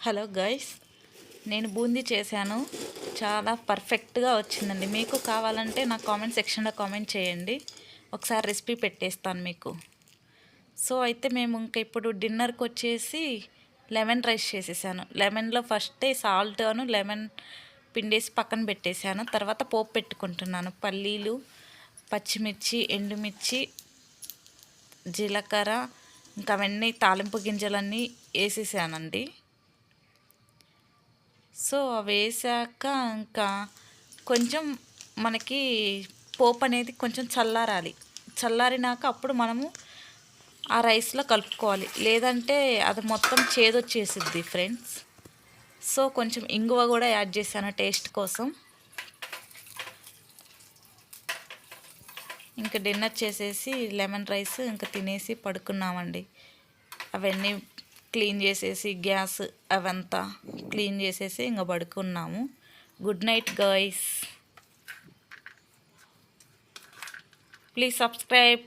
Hello guys, నేను బూందీ చేశాను. చాలా పర్ఫెక్ట్గా వచ్చిందండి. మీకు కావాలంటే నా కామెంట్ సెక్షన్లో కామెంట్ చేయండి. ఒకసారి రెసిపీ పెట్టేస్తాను మీకు. సో అయితే మేము ఇంకా ఇప్పుడు డిన్నర్కి వచ్చేసి లెమన్ రైస్ చేసేసాను. లెమన్లో ఫస్టే సాల్ట్ అను లెమన్ పిండేసి పక్కన పెట్టేశాను. తర్వాత పోపు పెట్టుకుంటున్నాను. పల్లీలు, పచ్చిమిర్చి, ఎండుమిర్చి, జీలకర్ర, ఇంకా అవన్నీ తాలింపు గింజలన్నీ వేసేసానండి. సో అవి వేసాక ఇంకా కొంచెం మనకి పోపు అనేది కొంచెం చల్లారినాక అప్పుడు మనము ఆ రైస్లో కలుపుకోవాలి. లేదంటే అది మొత్తం చేదొచ్చేసిద్ది ఫ్రెండ్స్. సో కొంచెం ఇంగువ కూడా యాడ్ చేశాను టేస్ట్ కోసం. ఇంకా డిన్నర్ చేసేసి లెమన్ రైస్ ఇంకా తినేసి పడుకున్నామండి. అవన్నీ క్లీన్ చేసేసి గ్యాస్ అవంతా క్లీన్ చేసేసి ఇంకా పడుకున్నాము. Good night guys. Please subscribe.